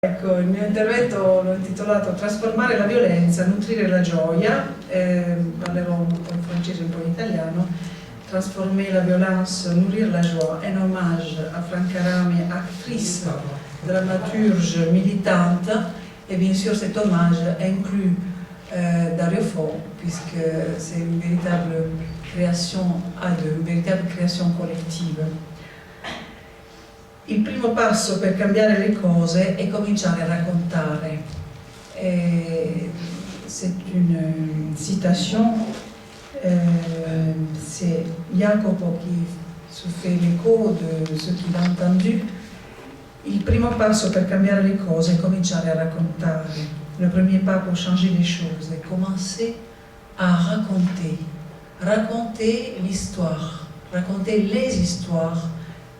Ecco, il mio intervento l'ho intitolato Trasformare la violenza, nutrire la gioia, parlerò un po' in francese e un po' in italiano. Transformer la violence, nourrir la joie, un hommage à Franca Rame, actrice, dramaturge, militante, et bien sûr cet hommage inclut Dario Fo, puisque c'est une véritable création à deux, une véritable création collettive. Il primo passo per cambiare le cose è cominciare a raccontare. C'est une citation, c'est Jacopo qui se fait l'écho de ce qu'il a entendu. Il primo passo per cambiare le cose è cominciare a raccontare. Le premier pas pour changer les choses est commencer à raconter. Raconter l'histoire, raconter les histoires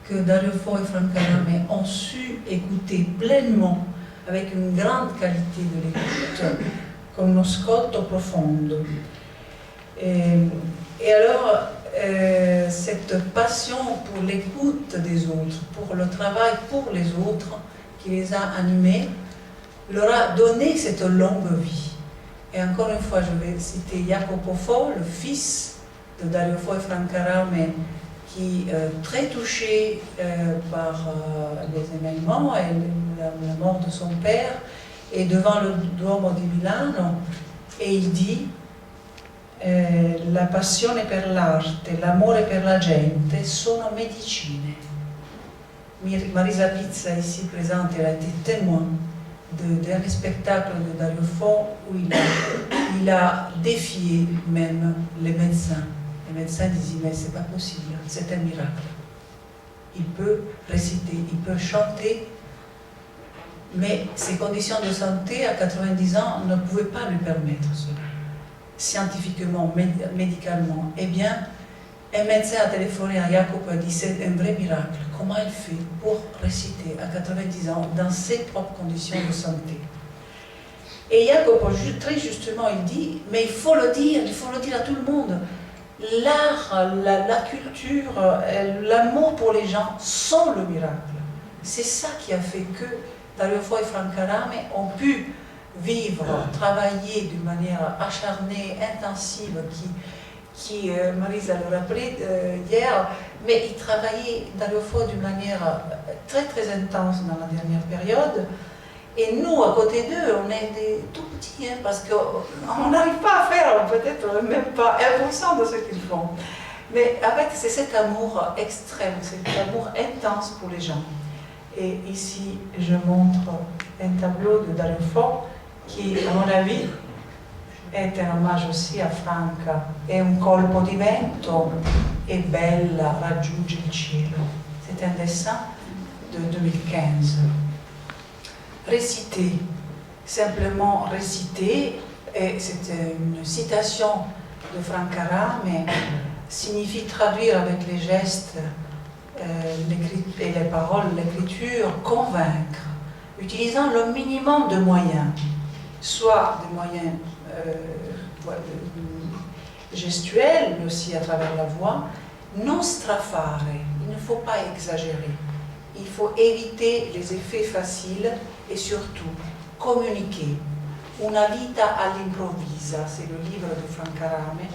que Dario Fo et Franca Rame ont su écouter pleinement, avec une grande qualité de l'écoute, con uno ascolto profondo. Et alors, cette passion pour l'écoute des autres, pour le travail pour les autres, qui les a animés, leur a donné cette longue vie. Et encore une fois, je vais citer Jacopo Fo, le fils de Dario Fo et Franca Rame, qui très touché par les événements et la mort de son père, est devant le Duomo di Milano et il dit la passione per l'arte, l'amore per la gente sono medicine. Marisa Pizza, ici présente, elle a été témoin d'un dernier spectacle de Dario Fo où il a défié même les médecins. Les médecins disaient, mais c'est pas possible, c'est un miracle. Il peut réciter, il peut chanter, mais ses conditions de santé à 90 ans ne pouvaient pas lui permettre cela. Scientifiquement, médicalement. Eh bien, un médecin a téléphoné à Jacopo et a dit, c'est un vrai miracle. Comment il fait pour réciter à 90 ans dans ses propres conditions de santé? Et Jacopo, très justement, il dit, mais il faut le dire à tout le monde. L'art, la culture, l'amour pour les gens sont le miracle. C'est ça qui a fait que Dario Fo et Franca Rame ont pu vivre, travailler d'une manière acharnée, intensive, qui Marisa le rappelait hier, mais ils travaillaient Dario Fo d'une manière très très intense dans la dernière période. Et nous, à côté d'eux, on est des tout petits, hein, parce qu'on n'arrive pas à faire peut-être même pas 1% de ce qu'ils font. Mais en fait, c'est cet amour extrême, cet amour intense pour les gens. Et ici, je montre un tableau de Dario Fo qui, à mon avis, est un hommage aussi à Franca. È un colpo di vento e bella raggiunge il cielo. C'est un dessin de 2015. Réciter, simplement réciter, et c'est une citation de Franca Rame, signifie traduire avec les gestes et les paroles, l'écriture, convaincre, utilisant le minimum de moyens, soit des moyens gestuels, mais aussi à travers la voix, non strafare, il ne faut pas exagérer. Il faut éviter les effets faciles et surtout communiquer. Una vita all'improvvisa, c'est le livre de Franca Rame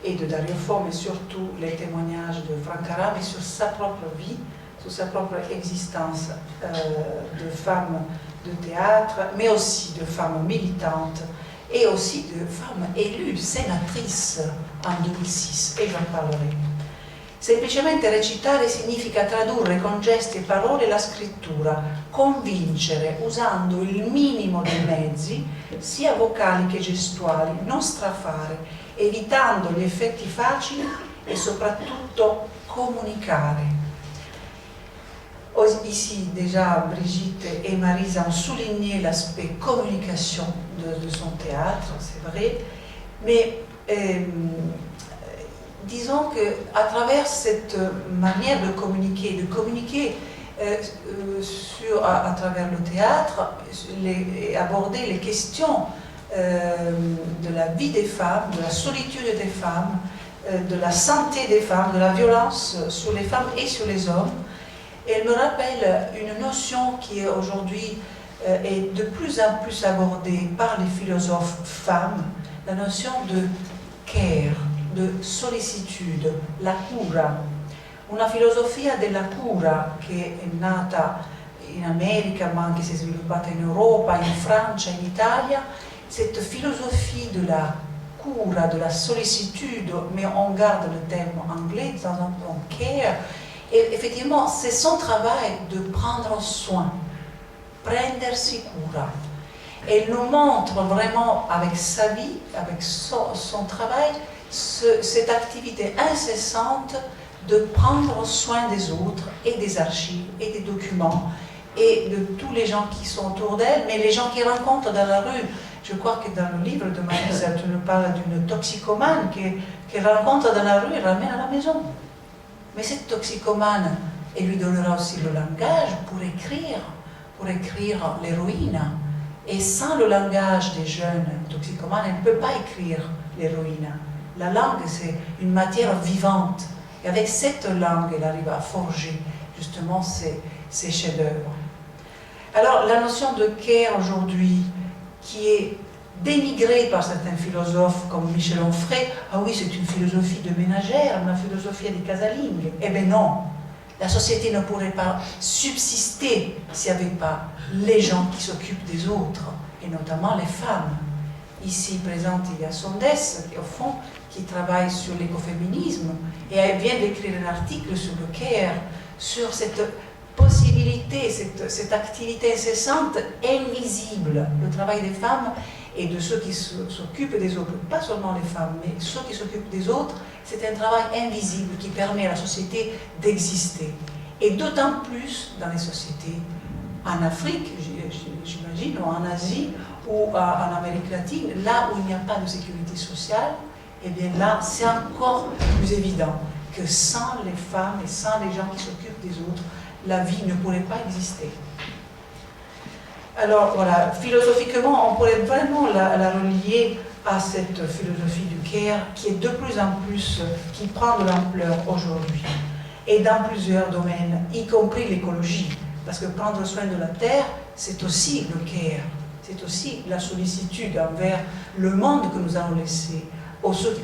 et de Dario Fo, mais surtout les témoignages de Franca Rame sur sa propre vie, sur sa propre existence de femme de théâtre, mais aussi de femme militante et aussi de femme élue, sénatrice en 2006, et j'en parlerai. Semplicemente recitare significa tradurre con gesti e parole la scrittura, convincere usando il minimo dei mezzi, sia vocali che gestuali, non strafare, evitando gli effetti facili e soprattutto comunicare. Ici, déjà, Brigitte et Marisa ont souligné l'aspect communication de son théâtre, c'est vrai, mais disons qu'à travers cette manière de communiquer à travers le théâtre, aborder les questions de la vie des femmes, de la solitude des femmes, de la santé des femmes, de la violence sur les femmes et sur les hommes. Et elle me rappelle une notion qui est aujourd'hui est de plus en plus abordée par les philosophes femmes, la notion de care, de sollicitude, la cura. Una filosofia della cura che è nata in America ma anche si è sviluppata in Europa, in Francia, in Italia, cette philosophie de la cura, de la sollicitude, mais on garde le terme anglais, de temps en temps care, et effectivement c'est son travail de prendre soin, prendersi cura. Elle nous montre vraiment avec sa vie, avec son travail, cette activité incessante de prendre soin des autres et des archives et des documents et de tous les gens qui sont autour d'elle, mais les gens qui rencontrent dans la rue. Je crois que dans le livre de Marisa, tu nous parles d'une toxicomane qui rencontre dans la rue et ramène à la maison. Mais cette toxicomane, elle lui donnera aussi le langage pour écrire l'héroïne. Et sans le langage des jeunes toxicomanes, elle ne peut pas écrire l'héroïne. La langue, c'est une matière vivante. Et avec cette langue, elle arrive à forger justement ces chefs-d'œuvre. Alors, la notion de care aujourd'hui, qui est dénigrée par certains philosophes comme Michel Onfray, ah oui, c'est une philosophie de ménagère, una philosophia di casalingue. Eh bien non, la société ne pourrait pas subsister s'il n'y avait pas les gens qui s'occupent des autres, et notamment les femmes. Ici présente, il y a Sondes, qui au fond, qui travaille sur l'écoféminisme, et elle vient d'écrire un article sur le care, sur cette possibilité, cette activité incessante, invisible, le travail des femmes et de ceux qui s'occupent des autres, pas seulement les femmes, mais ceux qui s'occupent des autres, c'est un travail invisible qui permet à la société d'exister. Et d'autant plus dans les sociétés en Afrique, j'imagine, ou en Asie, ou en Amérique latine, là où il n'y a pas de sécurité sociale, et bien là, c'est encore plus évident que sans les femmes et sans les gens qui s'occupent des autres, la vie ne pourrait pas exister. Alors voilà, philosophiquement, on pourrait vraiment la relier à cette philosophie du care qui est de plus en plus, qui prend de l'ampleur aujourd'hui, et dans plusieurs domaines, y compris l'écologie, parce que prendre soin de la terre, c'est aussi le care, c'est aussi la sollicitude envers le monde que nous allons laisser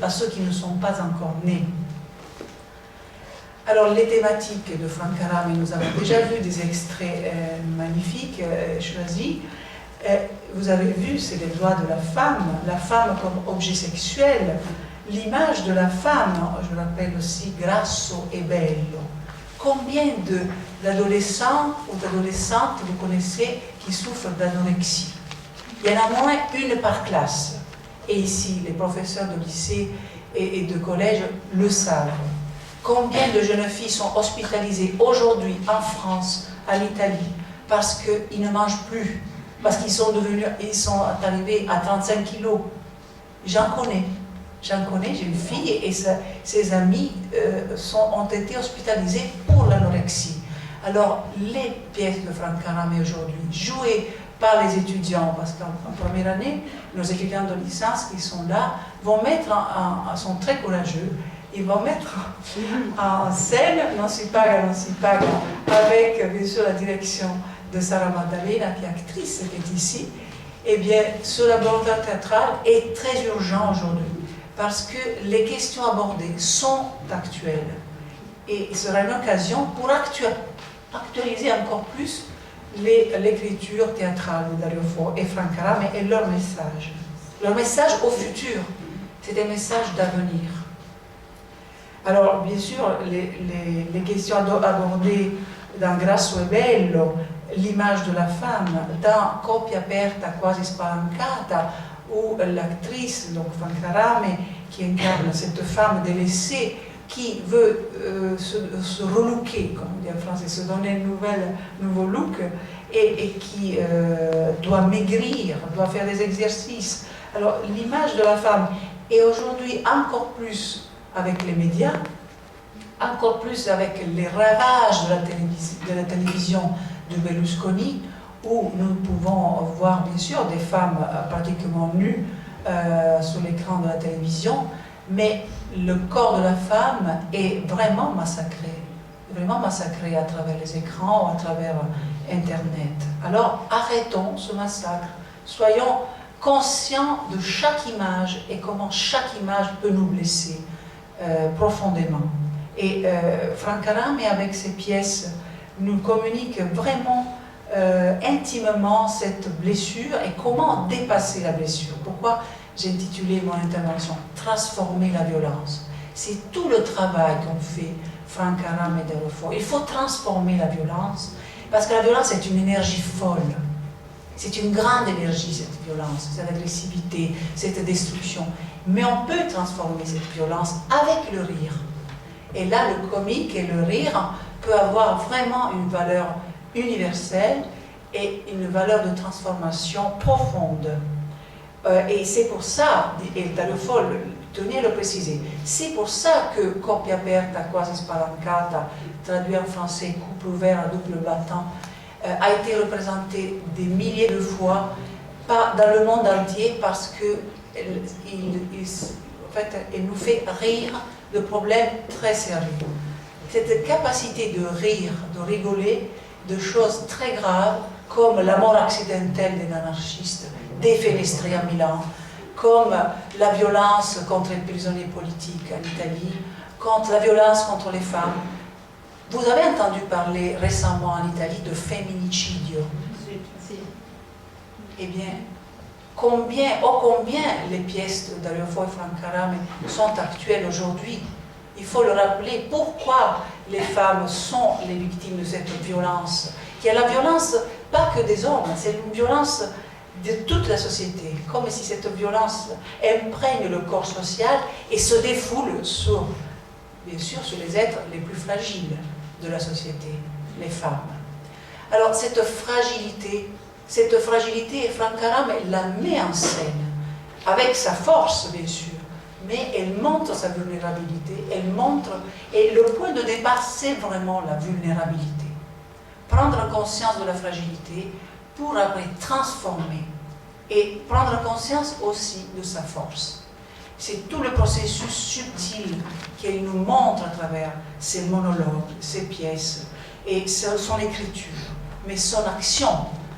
à ceux qui ne sont pas encore nés. Alors, les thématiques de Frank Harame, nous avons déjà vu des extraits magnifiques choisis. Vous avez vu, c'est les droits de la femme comme objet sexuel, l'image de la femme, je l'appelle aussi grasso e bello. Combien d'adolescents ou d'adolescentes vous connaissez qui souffrent d'anorexie? Il y en a moins une par classe. Et ici, les professeurs de lycée et de collège le savent. Combien de jeunes filles sont hospitalisées aujourd'hui en France, en Italie, parce qu'ils ne mangent plus, parce qu'ils sont arrivés à 35 kilos. J'en connais, j'ai une fille et ses amis ont été hospitalisés pour l'anorexie. Alors, les pièces de Frank Harame aujourd'hui, jouées par les étudiants, parce qu'en première année, nos étudiants de licence qui sont là, sont très courageux. Ils vont mettre en scène Non si paga, avec bien sûr la direction de Sarah Maddalena, qui est actrice, qui est ici. Eh bien, ce laboratoire théâtral est très urgent aujourd'hui, parce que les questions abordées sont actuelles. Et ce sera une occasion pour actualiser encore plus l'écriture théâtrale de Dario Fo et Frank Harame et leur message. Leur message au futur, c'est un message d'avenir. Alors, bien sûr, les questions abordées dans Grasso e Bello, l'image de la femme, dans Coppia aperta quasi spalancata, où l'actrice, donc Frank Harame, qui incarne cette femme délaissée, qui veut se relooker, comme on dit en français, se donner un nouveau look, et qui doit maigrir, doit faire des exercices. Alors, l'image de la femme est aujourd'hui encore plus avec les médias, encore plus avec les ravages de la télévision de Berlusconi, où nous pouvons voir bien sûr des femmes pratiquement nues sur l'écran de la télévision, mais le corps de la femme est vraiment massacré à travers les écrans, à travers Internet. Alors arrêtons ce massacre, soyons conscients de chaque image et comment chaque image peut nous blesser profondément. Et Frank Arame, avec ses pièces, nous communique vraiment intimement cette blessure et comment dépasser la blessure. Pourquoi j'ai intitulé mon intervention « Transformer la violence ». C'est tout le travail qu'ont fait Frank Arame et Delefort. Il faut transformer la violence, parce que la violence est une énergie folle. C'est une grande énergie, cette violence, cette agressivité, cette destruction. Mais on peut transformer cette violence avec le rire. Et là, le comique et le rire peut avoir vraiment une valeur universelle et une valeur de transformation profonde. Et c'est pour ça, et Delefort tenait à le préciser, c'est pour ça que Coppia aperta quasi spalancata, traduit en français couple ouvert à double battant, a été représenté des milliers de fois dans le monde entier parce que en fait, elle nous fait rire de problèmes très sérieux. Cette capacité de rire, de rigoler de choses très graves comme la mort accidentelle des anarchistes défenestrés à Milan, comme la violence contre les prisonniers politiques en Italie, contre la violence contre les femmes. Vous avez entendu parler récemment en Italie de féminicidio. Eh bien, combien les pièces de Delefort et Frank Arame sont actuelles aujourd'hui? Il faut le rappeler, pourquoi les femmes sont les victimes de cette violence, qui est la violence pas que des hommes, c'est une violence de toute la société, comme si cette violence imprègne le corps social et se défoule sur, bien sûr, sur les êtres les plus fragiles de la société, les femmes. Alors cette fragilité, Frank Arame la met en scène, avec sa force, bien sûr, mais elle montre sa vulnérabilité, elle montre, et le point de départ, c'est vraiment la vulnérabilité. Prendre conscience de la fragilité pour après transformer et prendre conscience aussi de sa force. C'est tout le processus subtil qu'elle nous montre à travers ses monologues, ses pièces et son écriture, mais son action,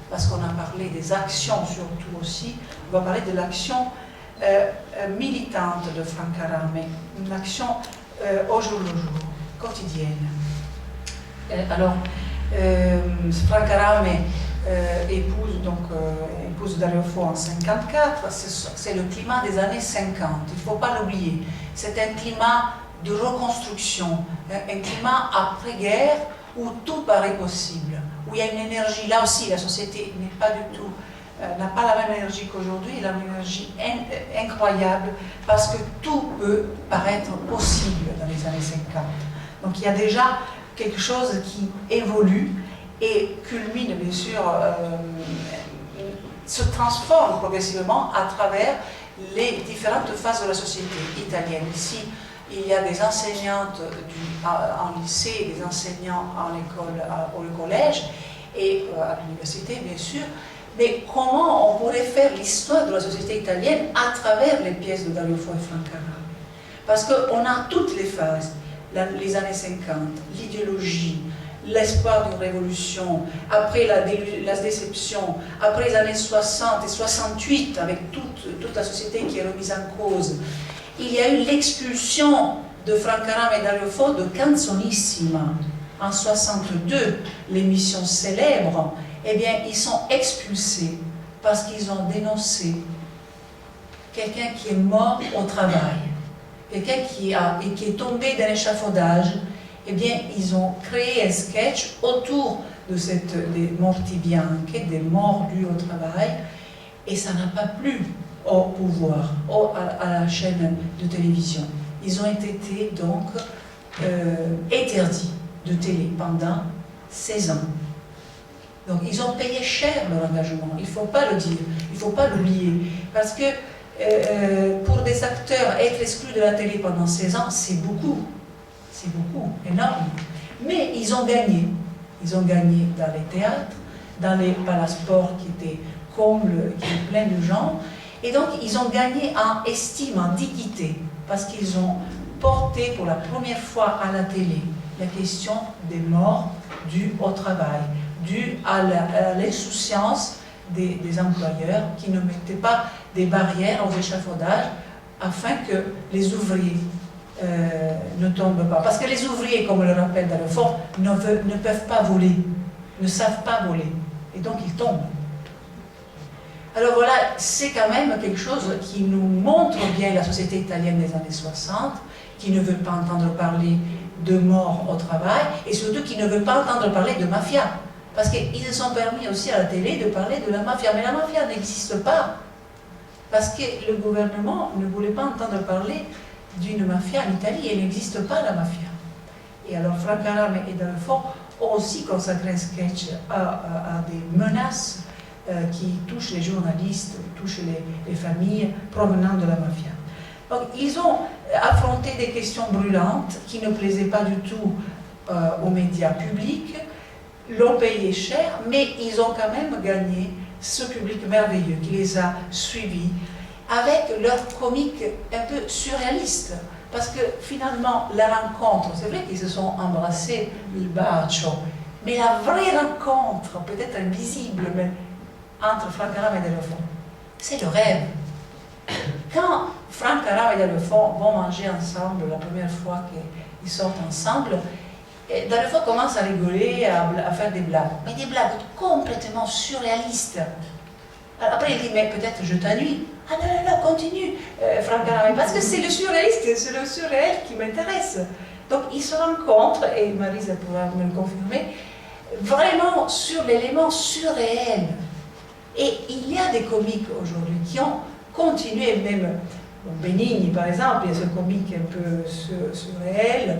parce qu'on a parlé des actions surtout aussi, on va parler de l'action militante de Frank Arame, une action au jour le jour, quotidienne. Alors, Frank Arame épouse Delefort en 1954, c'est le climat des années 50, il ne faut pas l'oublier. C'est un climat de reconstruction, un climat après-guerre où tout paraît possible, où il y a une énergie, là aussi la société n'est pas du tout, n'a pas la même énergie qu'aujourd'hui, elle a une énergie incroyable, parce que tout peut paraître possible dans les années 50. Donc il y a déjà quelque chose qui évolue et culmine, bien sûr, se transforme progressivement à travers les différentes phases de la société italienne. Ici, il y a des enseignantes en lycée, des enseignants en école, au collège et à l'université, bien sûr. Mais comment on pourrait faire l'histoire de la société italienne à travers les pièces de Delefort et Frank Arame? Parce qu'on a toutes les phases, les années 50, l'idéologie, l'espoir d'une révolution, après la déception, après les années 60 et 68, avec toute la société qui est remise en cause. Il y a eu l'expulsion de Frank Arame et Delefort de Canzonissima en 62, l'émission célèbre. Eh bien, ils sont expulsés parce qu'ils ont dénoncé quelqu'un qui est mort au travail, quelqu'un qui est tombé dans l'échafaudage. Eh bien, ils ont créé un sketch autour de des morti bianche, des morts dus au travail, et ça n'a pas plu au pouvoir, à la chaîne de télévision. Ils ont été donc interdits de télé pendant 16 ans. Donc ils ont payé cher leur engagement, il ne faut pas le dire, il ne faut pas l'oublier, parce que pour des acteurs, être exclus de la télé pendant 16 ans, c'est beaucoup, énorme. Mais ils ont gagné dans les théâtres, dans les palasports qui étaient qui étaient pleins de gens, et donc ils ont gagné en estime, en dignité, parce qu'ils ont porté pour la première fois à la télé la question des morts dues au travail, dû à l'insouciance des employeurs qui ne mettaient pas des barrières aux échafaudages afin que les ouvriers ne tombent pas. Parce que les ouvriers, comme le rappelle Dalefort, ne peuvent pas voler, ne savent pas voler, et donc ils tombent. Alors voilà, c'est quand même quelque chose qui nous montre bien la société italienne des années 60, qui ne veut pas entendre parler de mort au travail, et surtout qui ne veut pas entendre parler de mafia. Parce qu'ils se sont permis aussi à la télé de parler de la mafia, mais la mafia n'existe pas. Parce que le gouvernement ne voulait pas entendre parler d'une mafia en Italie, et il n'existe pas la mafia. Et alors Franck Arame et Dalefort ont aussi consacré un sketch à des menaces qui touchent les journalistes, touchent les familles provenant de la mafia. Donc ils ont affronté des questions brûlantes qui ne plaisaient pas du tout aux médias publics, l'ont payé cher, mais ils ont quand même gagné ce public merveilleux qui les a suivis avec leur comique un peu surréaliste. Parce que finalement, la rencontre, c'est vrai qu'ils se sont embrassés, il bacio, mais la vraie rencontre, peut-être invisible, mais entre Franck Arame et Dalefort, c'est le rêve. Quand Franck Arame et Dalefort vont manger ensemble la première fois qu'ils sortent ensemble, Dalefort commence à rigoler, à faire des blagues, mais des blagues complètement surréalistes. Alors après il dit, mais peut-être je t'ennuie. Ah non, non, non, continue, Franck Arame, parce que c'est le surréaliste, c'est le surréel qui m'intéresse. Donc ils se rencontrent, et Marisa pourra me le confirmer, vraiment sur l'élément surréel. Et il y a des comiques aujourd'hui qui ont continué, même Benigni par exemple, il y a ce comique un peu surréel,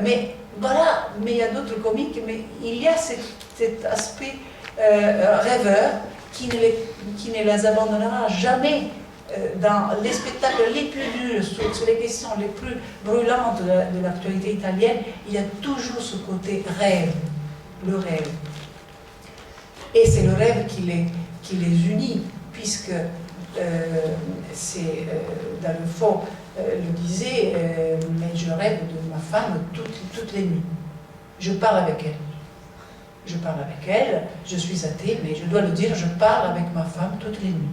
mais voilà, mais il y a d'autres comiques, mais il y a cet aspect rêveur qui ne les abandonnera jamais dans les spectacles les plus durs, sur les questions les plus brûlantes de l'actualité italienne. Il y a toujours ce côté rêve, le rêve. Et c'est le rêve qui les unit, puisque Dalefort le disait, mais je rêve de ma femme toutes les nuits. Je parle avec elle. Je parle avec elle, je suis athée, mais je dois le dire, je parle avec ma femme toutes les nuits.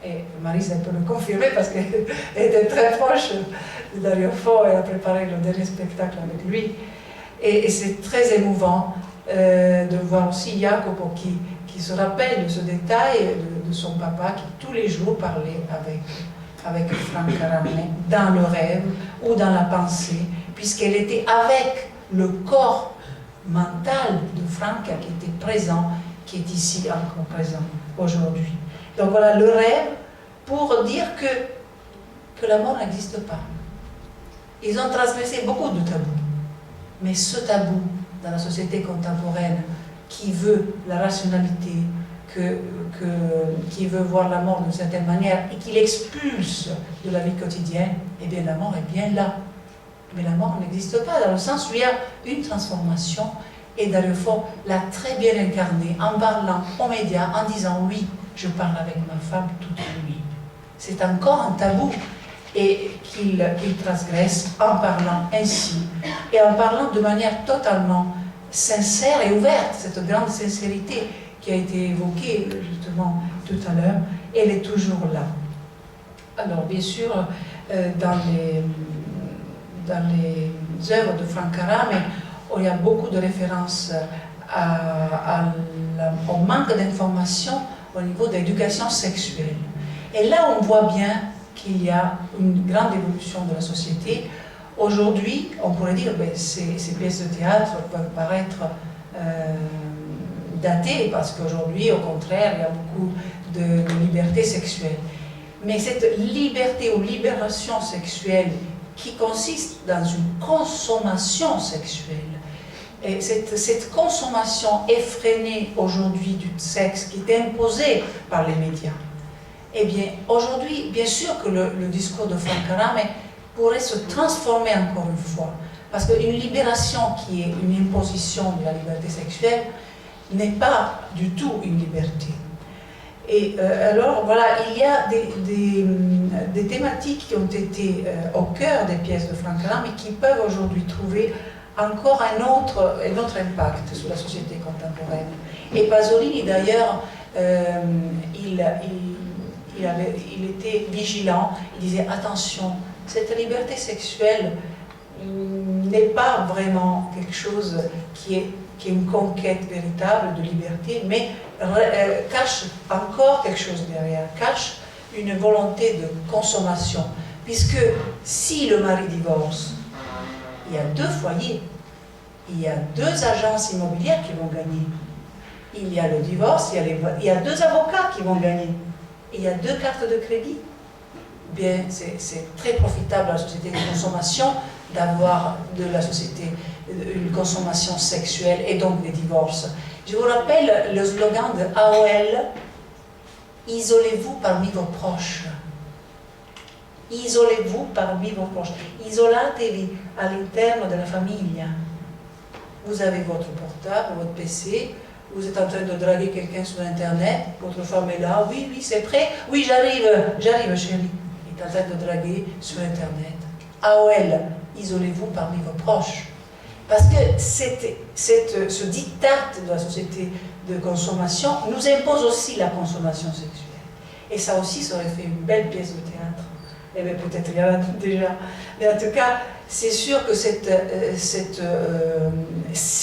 Et Marisa peut le confirmer parce qu'elle était très proche de Dalefort, elle a préparé le dernier spectacle avec lui. Et c'est très émouvant de voir aussi Jacopo qui se rappelle de ce détail de son papa qui tous les jours parlait avec Franck Arame dans le rêve ou dans la pensée, puisqu'elle était avec le corps mental de Franck qui était présent, qui est ici encore présent aujourd'hui. Donc voilà le rêve pour dire que la mort n'existe pas. Ils ont transgressé beaucoup de tabous, mais ce tabou dans la société contemporaine qui veut la rationalité, qui veut voir la mort d'une certaine manière et qui l'expulse de la vie quotidienne, eh bien la mort est bien là. Mais la mort n'existe pas, dans le sens où il y a une transformation, et Dalefort l'a très bien incarné en parlant aux médias, en disant oui, je parle avec ma femme toute la nuit. C'est encore un tabou, et qu'il transgresse en parlant ainsi, et en parlant de manière totalement sincère et ouverte. Cette grande sincérité qui a été évoquée justement tout à l'heure, elle est toujours là. Alors bien sûr, dans les œuvres de Franck Arame, il y a beaucoup de références au manque d'informations au niveau de l'éducation sexuelle. Et là, on voit bien qu'il y a une grande évolution de la société. Aujourd'hui, on pourrait dire que ces pièces de théâtre peuvent paraître datées, parce qu'aujourd'hui, au contraire, il y a beaucoup de liberté sexuelle. Mais cette liberté ou libération sexuelle qui consiste dans une consommation sexuelle, et cette consommation effrénée aujourd'hui du sexe qui est imposée par les médias, eh bien, aujourd'hui, bien sûr que le discours de Franck Arame pourrait se transformer encore une fois, parce qu'une libération qui est une imposition de la liberté sexuelle n'est pas du tout une liberté. Et alors, voilà, il y a des thématiques qui ont été au cœur des pièces de Franck Arame et qui peuvent aujourd'hui trouver encore un autre impact sur la société contemporaine. Et Pasolini, d'ailleurs, il était vigilant, il disait attention, cette liberté sexuelle n'est pas vraiment quelque chose qui est une conquête véritable de liberté, mais cache encore quelque chose derrière, cache une volonté de consommation. Puisque si le mari divorce, il y a 2 foyers, il y a 2 agences immobilières qui vont gagner. Il y a le divorce, il y a 2 avocats qui vont gagner. Il y a 2 cartes de crédit. Bien, c'est très profitable à la société de consommation d'avoir de la société une consommation sexuelle et donc des divorces. Je vous rappelle le slogan de AOL, isolez-vous parmi vos proches. Isolez-vous parmi vos proches. Isolatevi all'interno della famiglia. Vous avez votre portable, votre PC, vous êtes en train de draguer quelqu'un sur Internet, votre femme est là, oui, oui, c'est prêt, oui, j'arrive chérie. Il est en train de draguer sur Internet. AOL, isolez-vous parmi vos proches. Parce que ce diktat de la société de consommation nous impose aussi la consommation sexuelle. Et ça aussi, ça aurait fait une belle pièce de théâtre. Eh bien, peut-être il y en a déjà. Mais en tout cas, c'est sûr que ce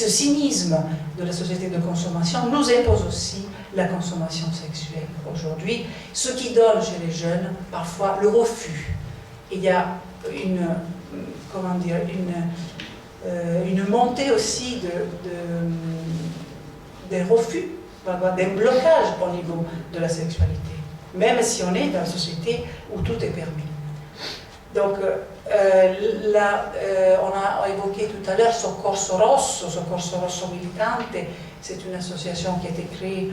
cynisme de la société de consommation nous impose aussi la consommation sexuelle aujourd'hui, ce qui donne chez les jeunes parfois le refus. Il y a une montée aussi des refus, des blocages au niveau de la sexualité, même si on est dans une société où tout est permis. Donc là, on a évoqué tout à l'heure Soccorso Rosso Militante, c'est une association qui a été créée,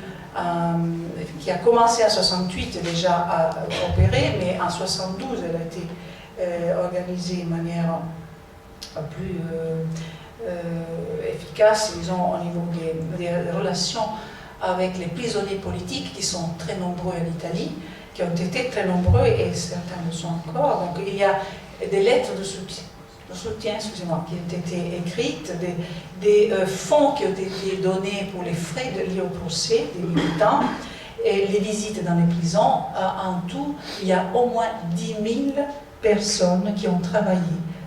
qui a commencé en 68 déjà à opérer, mais en 72 elle a été organisée de manière plus efficace, disons, au niveau des relations avec les prisonniers politiques qui sont très nombreux en Italie, qui ont été très nombreux et certains le sont encore. Donc il y a des lettres de soutien excusez-moi, qui ont été écrites, des fonds qui ont été donnés pour les frais liés au procès des militants, et les visites dans les prisons. En tout, il y a au moins 10 000 personnes qui ont travaillé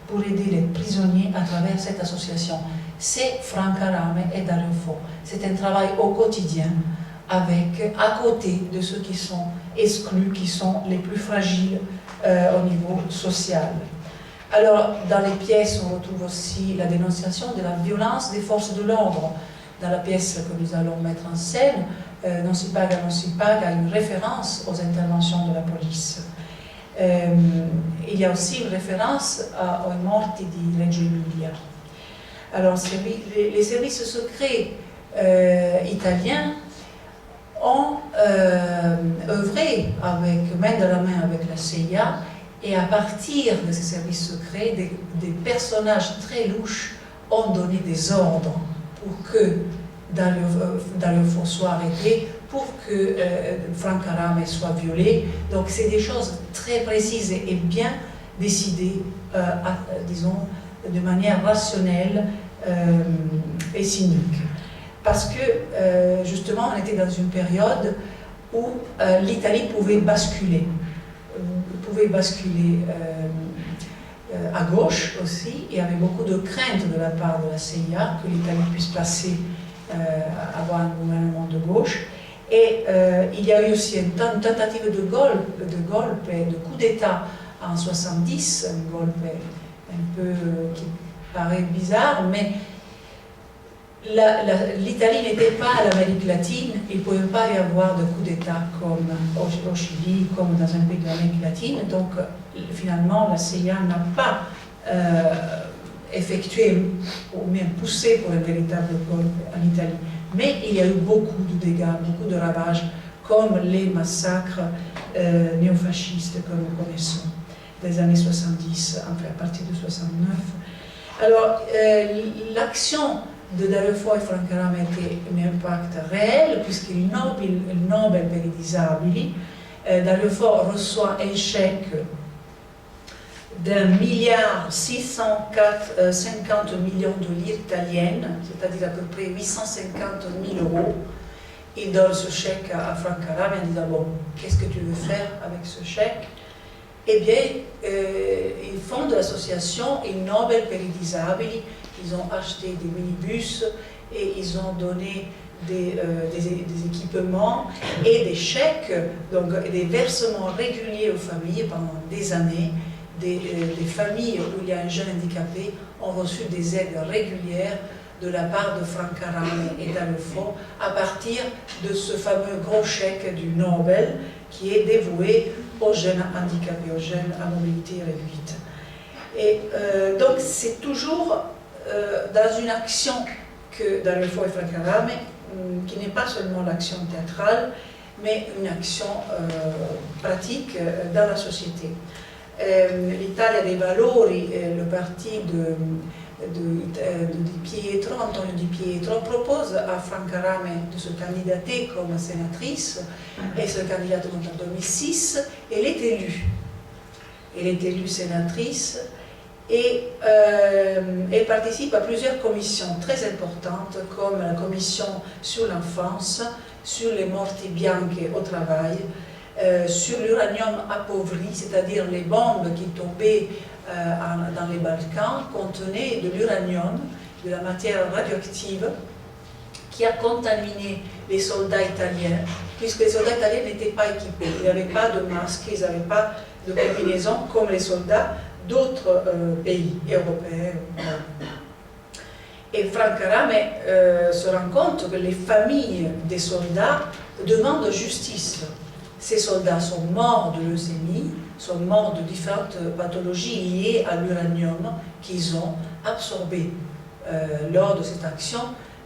pour aider les prisonniers à travers cette association. C'est Franca Rame et Dario Fo. C'est un travail au quotidien, à côté de ceux qui sont exclus, qui sont les plus fragiles au niveau social. Alors, dans les pièces, on retrouve aussi la dénonciation de la violence des forces de l'ordre. Dans la pièce que nous allons mettre en scène, Non si paga, non si paga, une référence aux interventions de la police. Il y a aussi une référence aux morti di Reggio Emilia. Alors, les services secrets italiens ont œuvré main dans la main avec la CIA, et à partir de ces services secrets, des personnages très louches ont donné des ordres pour que Dario Fo soit arrêté, pour que Franca Rame soit violé. Donc c'est des choses très précises et bien décidées, disons, de manière rationnelle et cynique. Parce que, justement, on était dans une période où l'Italie pouvait basculer. À gauche aussi. Il y avait beaucoup de craintes de la part de la CIA que l'Italie puisse passer, avoir un gouvernement de gauche. Et il y a eu aussi une tentative de golpe et de coup d'État en 70, un golpe un peu qui paraît bizarre, mais l'Italie n'était pas à l'Amérique latine, il ne pouvait pas y avoir de coup d'État comme au Chili, comme dans un pays de l'Amérique latine, donc finalement la CIA n'a pas effectué ou même poussé pour un véritable golpe en Italie. Mais il y a eu beaucoup de dégâts, beaucoup de ravages, comme les massacres néofascistes que nous connaissons des années 70, enfin à partir de 69. Alors, l'action de Dario Fo e Franca Rame était un impact réel, puisqu'il Nobel per i disabili, Dario Fo reçoit un chèque d'1,650 milliard de lire italiennes, c'est-à-dire à peu près 850 000 €. Il donne ce chèque à Frank Harame en disant bon, qu'est-ce que tu veux faire avec ce chèque? Eh bien, ils fondent l'association Il Nobel per i Disabili. Ils ont acheté des minibus et ils ont donné des équipements et des chèques, donc des versements réguliers aux familles pendant des années. Des familles où il y a un jeune handicapé ont reçu des aides régulières de la part de Frank Harame et d'Anne Fonds à partir de ce fameux gros chèque du Nobel qui est dévoué aux jeunes handicapés, aux jeunes à mobilité réduite. Et donc c'est toujours dans une action que d'Anne Fonds et Frank Harame, qui n'est pas seulement l'action théâtrale, mais une action pratique dans la société. L'Italia dei Valori, le parti Di Pietro, Antonio Di Pietro, propose à Frank Harame de se candidater comme sénatrice, et se candidate en 2006, elle est élue. Elle est élue sénatrice et elle participe à plusieurs commissions très importantes, comme la commission sur l'enfance, sur les morti bianche au travail, sur l'uranium appauvri, c'est-à-dire les bombes qui tombaient dans les Balkans contenaient de l'uranium, de la matière radioactive, qui a contaminé les soldats italiens, puisque les soldats italiens n'étaient pas équipés, ils n'avaient pas de masque, ils n'avaient pas de combinaison comme les soldats d'autres pays européens. Et Frank Harame se rend compte que les familles des soldats demandent justice. Ces soldats sont morts de leucémie, sont morts de différentes pathologies liées à l'uranium qu'ils ont absorbé lors de cette action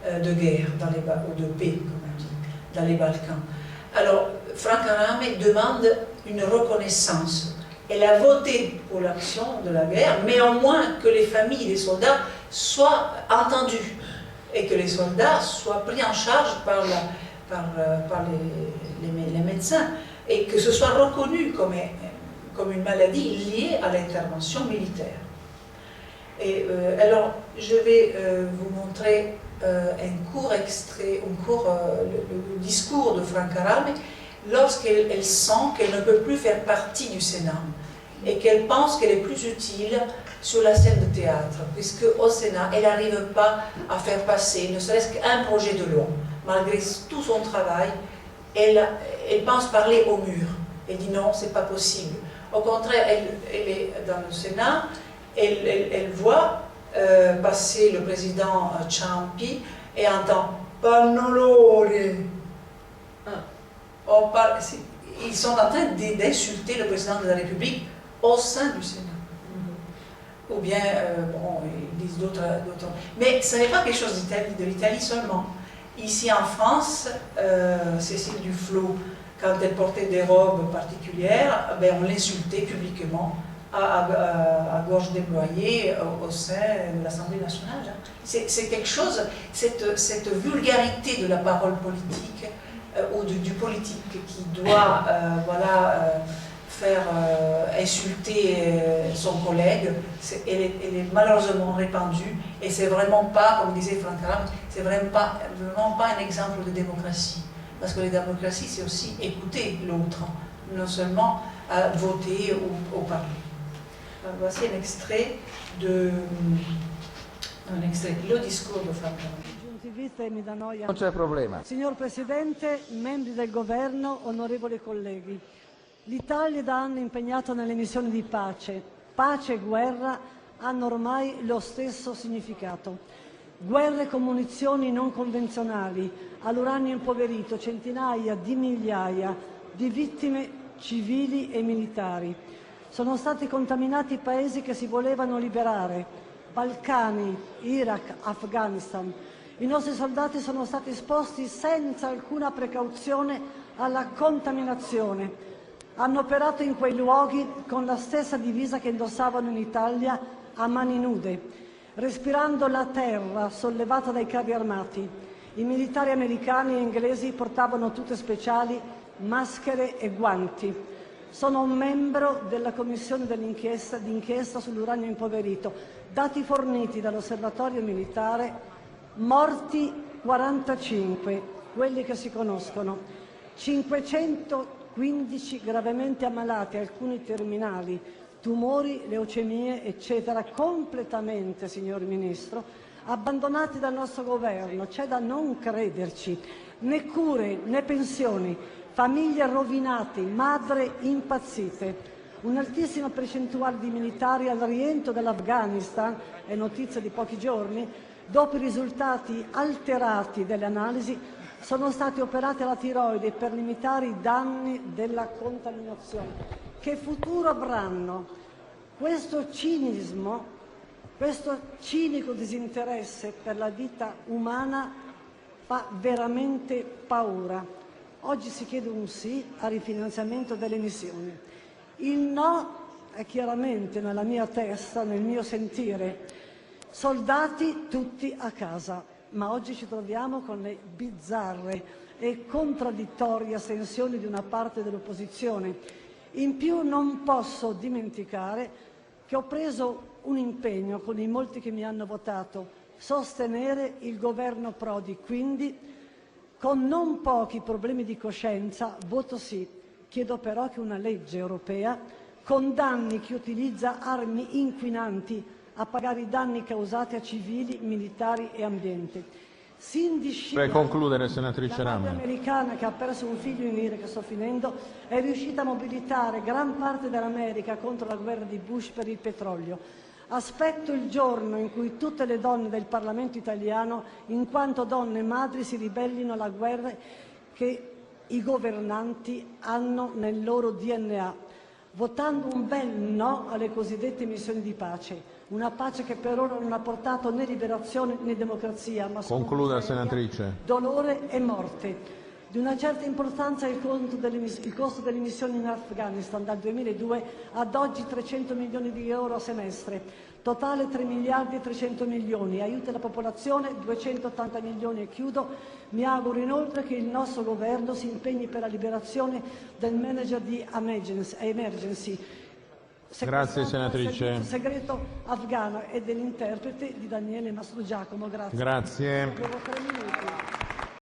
de guerre, ou de paix, comme on dit, dans les Balkans. Alors, Frank Harame demande une reconnaissance. Elle a voté pour l'action de la guerre, mais au moins que les familles des soldats soient entendues et que les soldats soient pris en charge par les médecins et que ce soit reconnu comme une maladie liée à l'intervention militaire. Et alors, je vais vous montrer un court extrait, le discours de Frank Harame lorsqu'elle sent qu'elle ne peut plus faire partie du Sénat et qu'elle pense qu'elle est plus utile sur la scène de théâtre, puisque au Sénat, elle n'arrive pas à faire passer ne serait-ce qu'un projet de loi. Malgré tout son travail, elle pense parler au mur. Elle dit non, c'est pas possible. Au contraire, elle est dans le Sénat, elle voit passer le président Ciampi et entend « Pannolore ». Ils sont en train d'insulter le président de la République au sein du Sénat. Ou bien, bon, ils disent d'autres. Mais ce n'est pas quelque chose de l'Italie seulement. Ici en France, Cécile Duflot, quand elle portait des robes particulières, ben, on l'insultait publiquement à gorge déployée au sein de l'Assemblée nationale. C'est quelque chose, cette vulgarité de la parole politique ou du politique qui doit faire insulter son collègue, elle est malheureusement répandue et c'est vraiment pas, comme disait Frank Harame, c'est vraiment pas un exemple de démocratie. Parce que la démocratie, c'est aussi écouter l'autre, non seulement voter ou parler. Alors, voici un extrait, le discours de Frank Harame. Non c'è problema. Signor Presidente, membri del Governo, onorevoli colleghi, l'Italia è da anni impegnata nelle missioni di pace. Pace e guerra hanno ormai lo stesso significato. Guerre con munizioni non convenzionali, all'uranio impoverito, centinaia di migliaia di vittime civili e militari. Sono stati contaminati paesi che si volevano liberare, Balcani, Iraq, Afghanistan. I nostri soldati sono stati esposti senza alcuna precauzione alla contaminazione. Hanno operato in quei luoghi con la stessa divisa che indossavano in Italia, a mani nude, respirando la terra sollevata dai carri armati. I militari americani e inglesi portavano tute speciali, maschere e guanti. Sono un membro della commissione d'inchiesta sull'uranio impoverito. Dati forniti dall'Osservatorio Militare: morti 45, quelli che si conoscono, 515 gravemente ammalati, alcuni terminali, tumori, leucemie, eccetera, completamente, signor Ministro, abbandonati dal nostro governo. C'è da non crederci. Né cure né pensioni, famiglie rovinate, madri impazzite. Un'altissima percentuale di militari al rientro dall'Afghanistan, è notizia di pochi giorni, dopo i risultati alterati delle analisi, sono stati operati alla tiroide per limitare i danni della contaminazione. Che futuro avranno? Questo cinismo, questo cinico disinteresse per la vita umana fa veramente paura. Oggi si chiede un sì al rifinanziamento delle missioni. Il no è chiaramente nella mia testa, nel mio sentire. Soldati tutti a casa, ma oggi ci troviamo con le bizzarre e contraddittorie astensioni di una parte dell'opposizione. In più non posso dimenticare che ho preso un impegno con i molti che mi hanno votato: sostenere il governo Prodi, quindi con non pochi problemi di coscienza voto sì. Chiedo però che una legge europea condanni chi utilizza armi inquinanti a pagare i danni causati a civili, militari e ambiente. Per concludere, senatrice La Rame. madre americana che ha perso un figlio in Iraq, sto finendo, è riuscita a mobilitare gran parte dell'America contro la guerra di Bush per il petrolio. Aspetto il giorno in cui tutte le donne del Parlamento italiano, in quanto donne e madri, si ribellino alla guerra che i governanti hanno nel loro DNA, votando un bel no alle cosiddette missioni di pace. Una pace che per ora non ha portato né liberazione né democrazia, ma solo Concluda, miseria, senatrice. dolore e morte. Di una certa importanza il costo delle missioni in Afghanistan, dal 2002 ad oggi 300 milioni di euro a semestre, totale 3 miliardi e 300 milioni, aiuti alla popolazione 280 milioni e chiudo. Mi auguro inoltre che il nostro governo si impegni per la liberazione del manager di Emergency, Grazie, senatrice. del segreto afghano, e dell'interprete di Daniele Mastrogiacomo. Grazie. Grazie. Avevo 3 minuti.